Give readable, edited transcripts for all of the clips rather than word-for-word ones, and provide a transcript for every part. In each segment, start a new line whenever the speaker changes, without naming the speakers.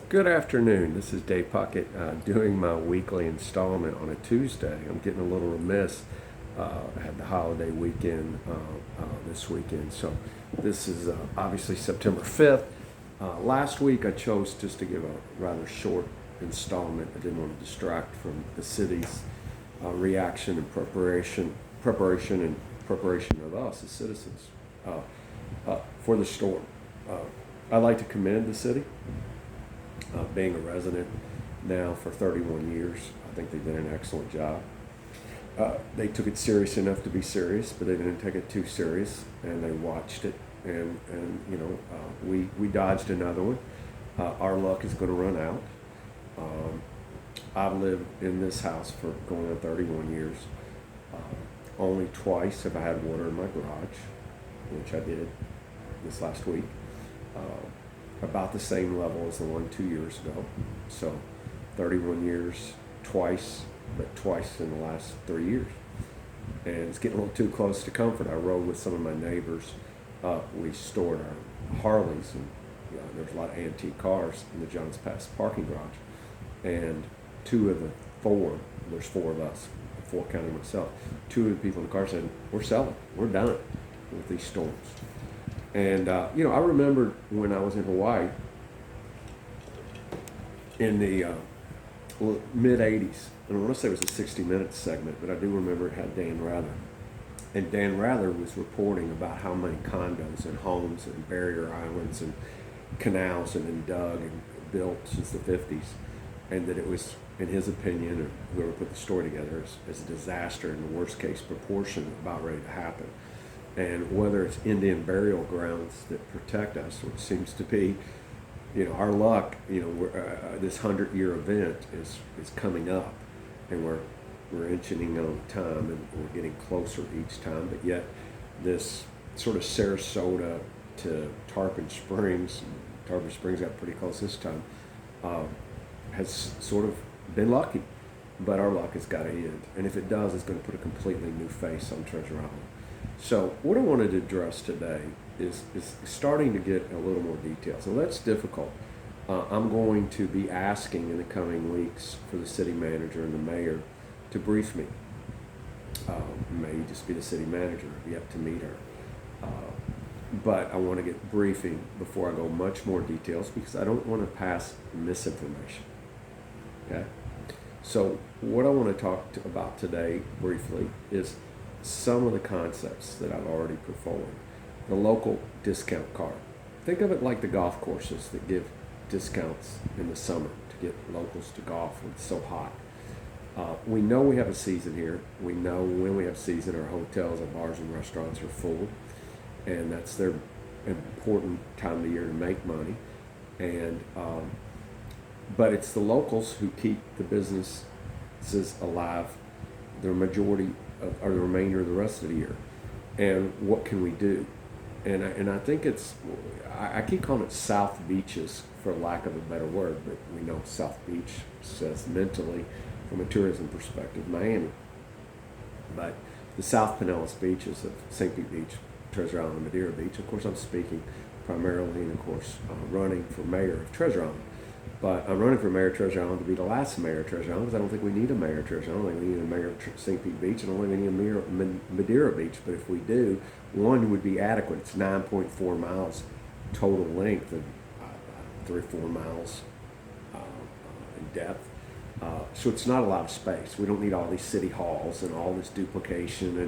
Good afternoon. This is Dave Puckett doing my weekly installment on a Tuesday. I'm getting a little remiss. I had the holiday weekend this weekend, so this is obviously September 5th. Last week I chose just to give a rather short installment. I didn't want to distract from the city's reaction and preparation of us as citizens for the storm. I'd like to commend the city. Being a resident now for 31 years, I think they did an excellent job. They took it serious enough to be serious, but they didn't take it too serious, and they watched it. We dodged another one. Our luck is going to run out. I've lived in this house for going on 31 years. Only twice have I had water in my garage, which I did this last week. About the same level as the one 2 years ago. So 31 years, twice, but twice in the last 3 years. And it's getting a little too close to comfort. I rode with some of my neighbors. We stored our Harleys, and there's a lot of antique cars in the Johns Pass parking garage. And two of the four, there's four of us, four counting myself, two of the people in the car said, "We're selling, we're done with these storms." And, I remember when I was in Hawaii in the mid 80s, and I want to say it was a 60 Minutes segment, but I do remember it had Dan Rather. And Dan Rather was reporting about how many condos and homes and barrier islands and canals had been dug and built since the 50s, and that it was, in his opinion, or whoever put the story together, as a disaster in the worst case proportion about ready to happen. And whether it's Indian burial grounds that protect us, which seems to be, our luck, this 100-year event is coming up, and we're inching on time, and we're getting closer each time. But yet, this sort of Sarasota to Tarpon Springs got pretty close this time, has sort of been lucky. But our luck has got to end, and if it does, it's going to put a completely new face on Treasure Island. So what I wanted to address today is starting to get a little more detail. So that's difficult. I'm going to be asking in the coming weeks for the city manager and the mayor to brief me. May just be the city manager. I've yet to meet her. But I want to get briefing before I go much more details, because I don't want to pass misinformation. Okay? So what I want to talk about today briefly is some of the concepts that I've already put forward. The local discount card. Think of it like the golf courses that give discounts in the summer to get locals to golf when it's so hot. We know we have a season here. We know when we have season, our hotels, our bars, and restaurants are full, and that's their important time of the year to make money. And but it's the locals who keep the businesses alive, the majority or the remainder of the rest of the year. And what can we do? And I think I keep calling it South Beaches for lack of a better word, but we know South Beach says mentally, from a tourism perspective, Miami. But the South Pinellas beaches of St. Pete Beach, Treasure Island, Madeira Beach. Of course, I'm speaking primarily, and of course, running for mayor of Treasure Island. But I'm running for mayor of Treasure Island to be the last mayor of Treasure Island, because I don't think we need a mayor of Treasure Island. I don't think we need a mayor of St. Pete Beach. I don't think we need a mayor of Madeira Beach. But if we do, one would be adequate. It's 9.4 miles total length, and 3 or 4 miles in depth. So it's not a lot of space. We don't need all these city halls and all this duplication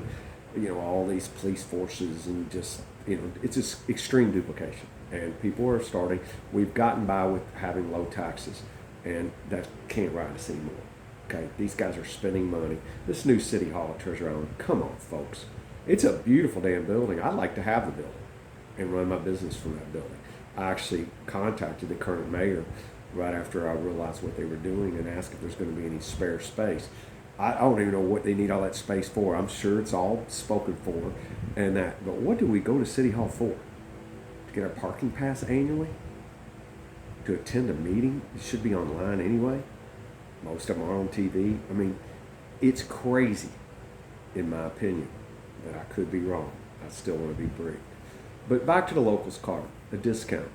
and all these police forces, and just it's just extreme duplication. And people are starting. We've gotten by with having low taxes, and that can't ride us anymore. Okay, these guys are spending money. This new city hall at Treasure Island, come on, folks. It's a beautiful damn building. I'd like to have the building and run my business from that building. I actually contacted the current mayor right after I realized what they were doing and asked if there's going to be any spare space. I don't even know what they need all that space for. I'm sure it's all spoken for and that. But what do we go to City Hall for? To get our parking pass annually? To attend a meeting? It should be online anyway. Most of them are on TV. I mean, it's crazy, in my opinion, but I could be wrong. I still want to be briefed. But back to the locals card, a discount.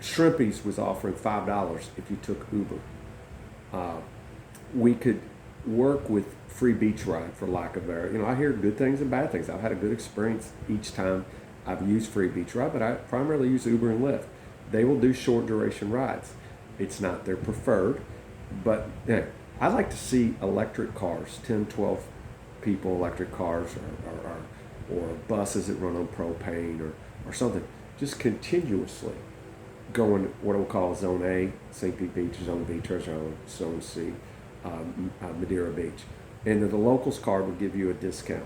Shrimpies was offering $5 if you took Uber. We could work with free beach ride for lack of better. I hear good things and bad things. I've had a good experience each time I've used free beach ride, but I primarily use Uber and Lyft. They will do short duration rides. It's not their preferred, but I like to see electric cars, 10, 12 people electric cars, or buses that run on propane or something, just continuously going what we'll call Zone A, St. Pete Beach, Zone B, Treasure Island, Zone C, Madeira Beach. And the locals card would give you a discount.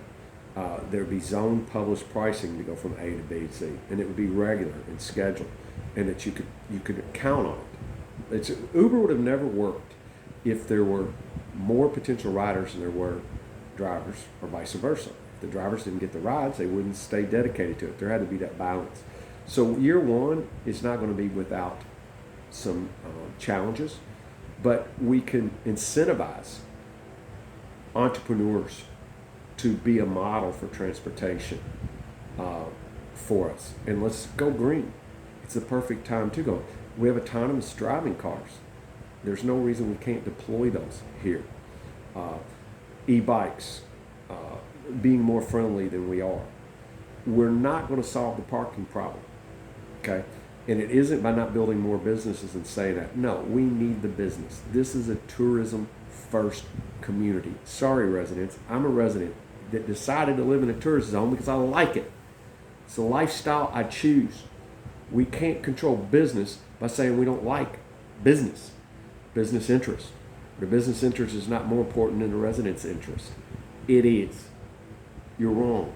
There would be zone published pricing to go from A to B to C, and it would be regular and scheduled, and that you could count on it. Uber would have never worked if there were more potential riders than there were drivers, or vice versa. If the drivers didn't get the rides, they wouldn't stay dedicated to it. There had to be that balance. So year one is not going to be without some challenges, but we can incentivize entrepreneurs to be a model for transportation for us. And let's go green. It's the perfect time to go. We have autonomous driving cars. There's no reason we can't deploy those here. E-bikes, being more friendly than we are. We're not going to solve the parking problem, okay? And it isn't by not building more businesses and saying that. No, we need the business. This is a tourism first community. Sorry, residents. I'm a resident that decided to live in a tourist zone because I like it. It's a lifestyle I choose. We can't control business by saying we don't like business interest. The business interest is not more important than the resident's interest. It is. You're wrong.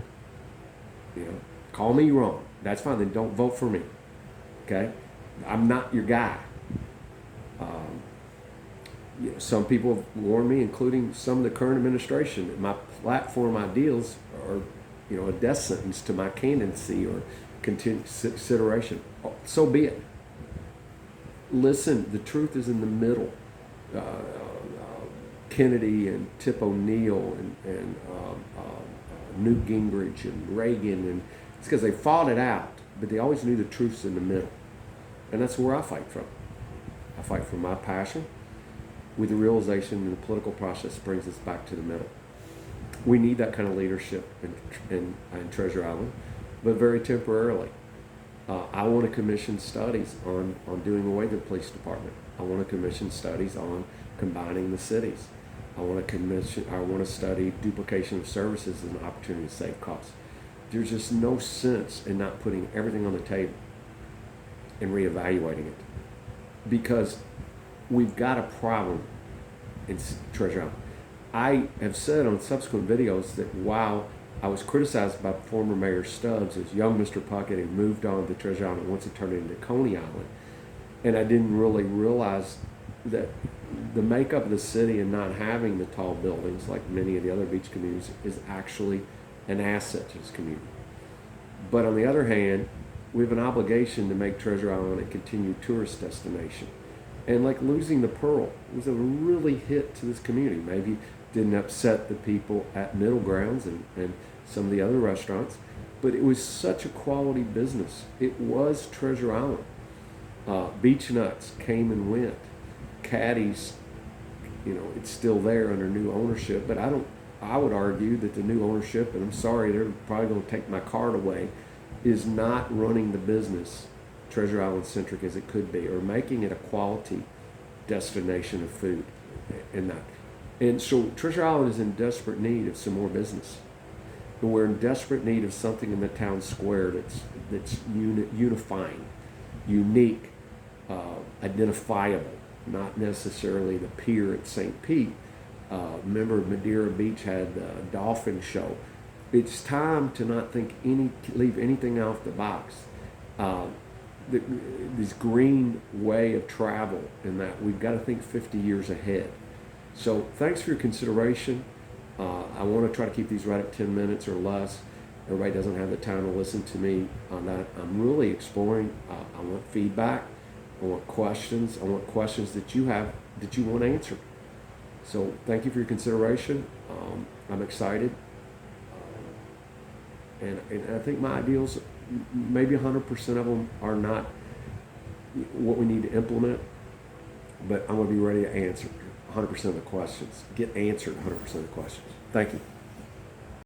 Call me wrong. That's fine. Then don't vote for me. Okay? I'm not your guy. Some people have warned me, including some of the current administration, that my platform ideals are, a death sentence to my candidacy or consideration. So be it. Listen, the truth is in the middle. Kennedy and Tip O'Neill and Newt Gingrich and Reagan, and it's because they fought it out, but they always knew the truth's in the middle. And that's where I fight from. I fight from my passion with the realization that the political process brings us back to the middle. We need that kind of leadership in Treasure Island, but very temporarily. I want to commission studies on doing away with the police department. I want to commission studies on combining the cities. I want to study duplication of services as an opportunity to save costs. There's just no sense in not putting everything on the table and reevaluating it, because we've got a problem in Treasure Island. I have said on subsequent videos that while I was criticized by former Mayor Stubbs as young Mr. Puckett had moved on to Treasure Island once it turned into Coney Island, and I didn't really realize that the makeup of the city and not having the tall buildings like many of the other beach communities is actually an asset to this community. But on the other hand, we have an obligation to make Treasure Island a continued tourist destination. And like losing the Pearl was a really hit to this community. Maybe didn't upset the people at Middle Grounds and some of the other restaurants, but it was such a quality business. It was Treasure Island. Beach Nuts came and went. Caddy's, it's still there under new ownership, but I would argue that the new ownership, and I'm sorry, they're probably going to take my card away, is not running the business Treasure Island centric as it could be, or making it a quality destination of food and that. And so Treasure Island is in desperate need of some more business. And we're in desperate need of something in the town square that's unifying, unique, identifiable, not necessarily the pier at St. Pete. Remember Madeira Beach had the dolphin show. It's time to not leave anything out the box. This green way of travel, and that we've got to think 50 years ahead. So thanks for your consideration. I want to try to keep these right at 10 minutes or less. Everybody doesn't have the time to listen to me on that. I'm really exploring. I want feedback. I want questions. I want questions that you have that you want answered. So thank you for your consideration. I'm excited. And I think my ideals, maybe 100% of them are not what we need to implement, but I'm going to be ready to answer 100% of the questions. Get answered 100% of the questions. Thank you.